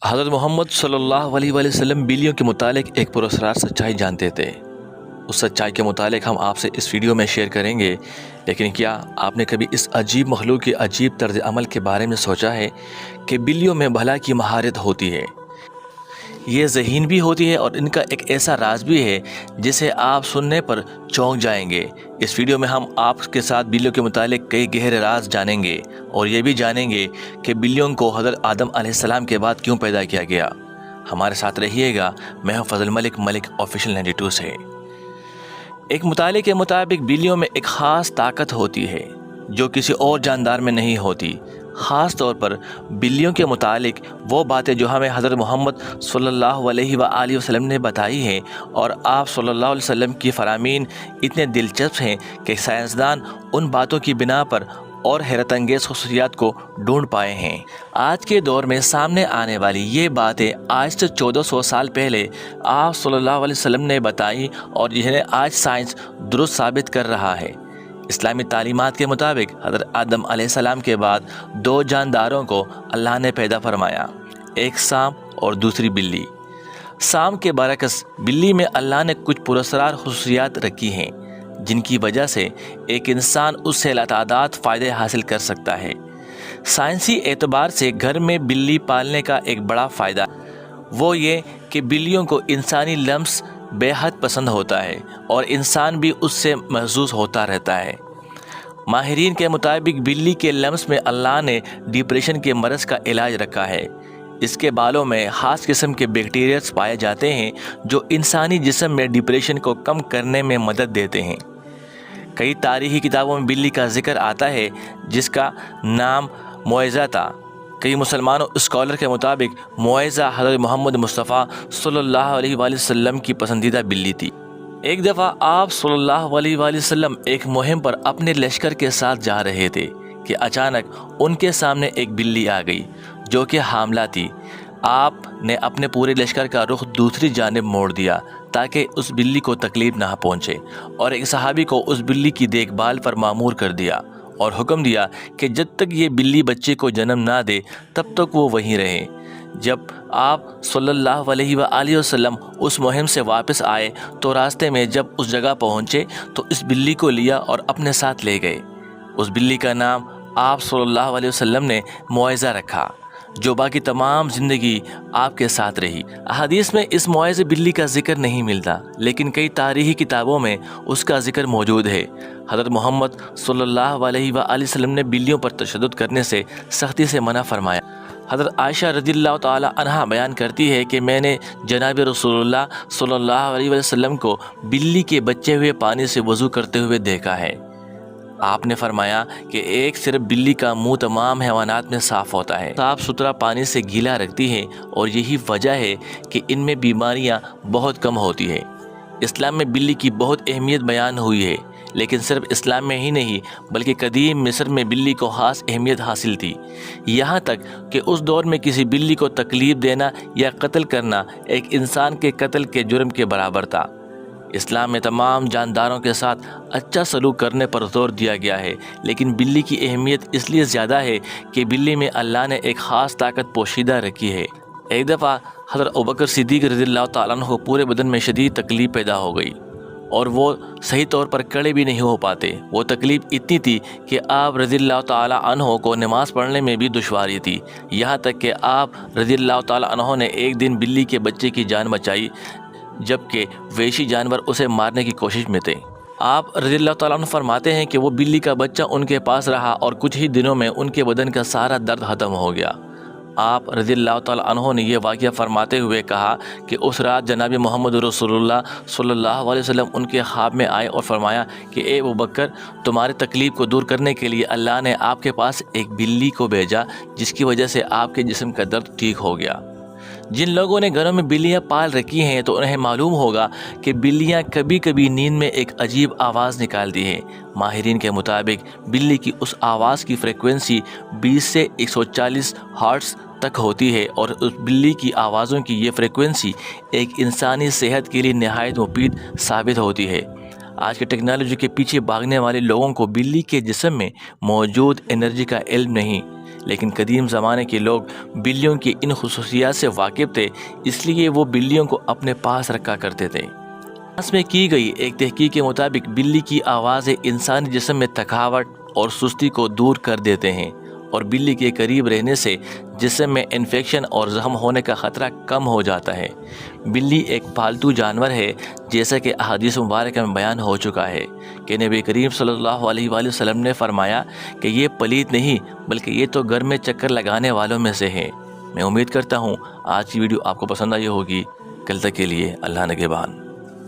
حضرت محمد صلی اللہ علیہ وآلہ وسلم بلیوں کے متعلق ایک پراسرار سچائی جانتے تھے۔ اس سچائی کے متعلق ہم آپ سے اس ویڈیو میں شیئر کریں گے، لیکن کیا آپ نے کبھی اس عجیب مخلوق کے عجیب طرز عمل کے بارے میں سوچا ہے کہ بلیوں میں بھلا کی مہارت ہوتی ہے؟ یہ ذہین بھی ہوتی ہے اور ان کا ایک ایسا راز بھی ہے جسے آپ سننے پر چونک جائیں گے۔ اس ویڈیو میں ہم آپ کے ساتھ بلیوں کے متعلق کئی گہرے راز جانیں گے اور یہ بھی جانیں گے کہ بلیوں کو حضرت آدم علیہ السلام کے بعد کیوں پیدا کیا گیا۔ ہمارے ساتھ رہیے گا، میں ہوں فضل ملک آفیشیل 92 سے۔ ایک مطالعے کے مطابق بلیوں میں ایک خاص طاقت ہوتی ہے جو کسی اور جاندار میں نہیں ہوتی۔ خاص طور پر بلیوں کے متعلق وہ باتیں جو ہمیں حضرت محمد صلی اللہ علیہ وآلہ وسلم نے بتائی ہیں، اور آپ صلی اللہ علیہ وسلم کی فرامین اتنے دلچسپ ہیں کہ سائنسدان ان باتوں کی بنا پر اور حیرت انگیز خصوصیات کو ڈھونڈ پائے ہیں۔ آج کے دور میں سامنے آنے والی یہ باتیں آج سے 1400 سال پہلے آپ صلی اللہ علیہ وسلم نے بتائی اور جنہیں آج سائنس درست ثابت کر رہا ہے۔ اسلامی تعلیمات کے مطابق حضرت آدم علیہ السلام کے بعد دو جانداروں کو اللہ نے پیدا فرمایا، ایک سانپ اور دوسری بلی۔ سانپ کے برعکس بلی میں اللہ نے کچھ پراسرار خصوصیات رکھی ہیں جن کی وجہ سے ایک انسان اس سے لاتعداد فائدے حاصل کر سکتا ہے۔ سائنسی اعتبار سے گھر میں بلی پالنے کا ایک بڑا فائدہ وہ یہ کہ بلیوں کو انسانی لمس بے حد پسند ہوتا ہے اور انسان بھی اس سے محظوظ ہوتا رہتا ہے۔ ماہرین کے مطابق بلی کے لمس میں اللہ نے ڈپریشن کے مرض کا علاج رکھا ہے۔ اس کے بالوں میں خاص قسم کے بیکٹیریاز پائے جاتے ہیں جو انسانی جسم میں ڈپریشن کو کم کرنے میں مدد دیتے ہیں۔ کئی تاریخی کتابوں میں بلی کا ذکر آتا ہے جس کا نام معجزہ تھا۔ کئی مسلمانوں اسکالر کے مطابق معجزہ حضرت محمد مصطفیٰ صلی اللہ علیہ وآلہ وسلم کی پسندیدہ بلی تھی۔ ایک دفعہ آپ صلی اللہ علیہ وآلہ وسلم ایک مہم پر اپنے لشکر کے ساتھ جا رہے تھے کہ اچانک ان کے سامنے ایک بلی آ گئی جو کہ حاملہ تھی۔ آپ نے اپنے پورے لشکر کا رخ دوسری جانب موڑ دیا تاکہ اس بلی کو تکلیف نہ پہنچے، اور ایک صحابی کو اس بلی کی دیکھ بھال پر مامور کر دیا اور حکم دیا کہ جب تک یہ بلی بچے کو جنم نہ دے تب تک وہ وہیں رہے۔ جب آپ صلی اللہ علیہ وآلہ وسلم اس مہم سے واپس آئے تو راستے میں جب اس جگہ پہنچے تو اس بلی کو لیا اور اپنے ساتھ لے گئے۔ اس بلی کا نام آپ صلی اللہ علیہ وسلم نے معجزہ رکھا جو باقی تمام زندگی آپ کے ساتھ رہی۔ احادیث میں اس معجزہ بلی کا ذکر نہیں ملتا، لیکن کئی تاریخی کتابوں میں اس کا ذکر موجود ہے۔ حضرت محمد صلی اللہ علیہ وآلہ وسلم نے بلیوں پر تشدد کرنے سے سختی سے منع فرمایا۔ حضرت عائشہ رضی اللہ تعالی عنہا بیان کرتی ہے کہ میں نے جناب رسول اللہ صلی اللہ علیہ وسلم کو بلی کے بچے ہوئے پانی سے وضو کرتے ہوئے دیکھا ہے۔ آپ نے فرمایا کہ ایک صرف بلی کا منہ تمام حیوانات میں صاف ہوتا ہے، صاف ستھرا پانی سے گیلا رکھتی ہے، اور یہی وجہ ہے کہ ان میں بیماریاں بہت کم ہوتی ہیں۔ اسلام میں بلی کی بہت اہمیت بیان ہوئی ہے، لیکن صرف اسلام میں ہی نہیں بلکہ قدیم مصر میں بلی کو خاص اہمیت حاصل تھی، یہاں تک کہ اس دور میں کسی بلی کو تکلیف دینا یا قتل کرنا ایک انسان کے قتل کے جرم کے برابر تھا۔ اسلام میں تمام جانداروں کے ساتھ اچھا سلوک کرنے پر زور دیا گیا ہے، لیکن بلی کی اہمیت اس لیے زیادہ ہے کہ بلی میں اللہ نے ایک خاص طاقت پوشیدہ رکھی ہے۔ ایک دفعہ حضرت ابوبکر صدیق رضی اللہ تعالیٰ عنہ کو پورے بدن میں شدید تکلیف پیدا ہو گئی اور وہ صحیح طور پر کھڑے بھی نہیں ہو پاتے۔ وہ تکلیف اتنی تھی کہ آپ رضی اللہ تعالیٰ عنہ کو نماز پڑھنے میں بھی دشواری تھی، یہاں تک کہ آپ رضی اللہ تعالیٰ عنہ نے ایک دن بلی کے بچے کی جان بچائی جبکہ وحشی جانور اسے مارنے کی کوشش میں تھے۔ آپ رضی اللہ تعالیٰ عنہ فرماتے ہیں کہ وہ بلی کا بچہ ان کے پاس رہا اور کچھ ہی دنوں میں ان کے بدن کا سارا درد ختم ہو گیا۔ آپ رضی اللہ تعالیٰ عنہ نے یہ واقعہ فرماتے ہوئے کہا کہ اس رات جناب محمد رسول اللہ صلی اللہ علیہ وسلم ان کے خواب میں آئے اور فرمایا کہ اے ابوبکر، تمہاری تکلیف کو دور کرنے کے لیے اللہ نے آپ کے پاس ایک بلی کو بھیجا جس کی وجہ سے آپ کے جسم کا درد ٹھیک ہو گیا۔ جن لوگوں نے گھروں میں بلیاں پال رکھی ہیں تو انہیں معلوم ہوگا کہ بلیاں کبھی کبھی نیند میں ایک عجیب آواز نکالتی ہیں۔ ماہرین کے مطابق بلی کی اس آواز کی فریکوینسی 20 سے 140 ہرٹز تک ہوتی ہے، اور اس بلی کی آوازوں کی یہ فریکوینسی ایک انسانی صحت کے لیے نہایت مفید ثابت ہوتی ہے۔ آج کے ٹیکنالوجی کے پیچھے بھاگنے والے لوگوں کو بلی کے جسم میں موجود انرجی کا علم نہیں، لیکن قدیم زمانے کے لوگ بلیوں کی ان خصوصیات سے واقف تھے، اس لیے وہ بلیوں کو اپنے پاس رکھا کرتے تھے۔ فرانس میں کی گئی ایک تحقیق کے مطابق بلی کی آوازیں انسانی جسم میں تھکاوٹ اور سستی کو دور کر دیتے ہیں، اور بلی کے قریب رہنے سے جسم میں انفیکشن اور زخم ہونے کا خطرہ کم ہو جاتا ہے۔ بلی ایک پالتو جانور ہے، جیسا کہ احادیث مبارکہ میں بیان ہو چکا ہے کہ نبی کریم صلی اللہ علیہ وآلہ وسلم نے فرمایا کہ یہ پلیت نہیں بلکہ یہ تو گھر میں چکر لگانے والوں میں سے ہے۔ میں امید کرتا ہوں آج کی ویڈیو آپ کو پسند آئی ہوگی۔ کل تک کے لیے اللہ نگہبان۔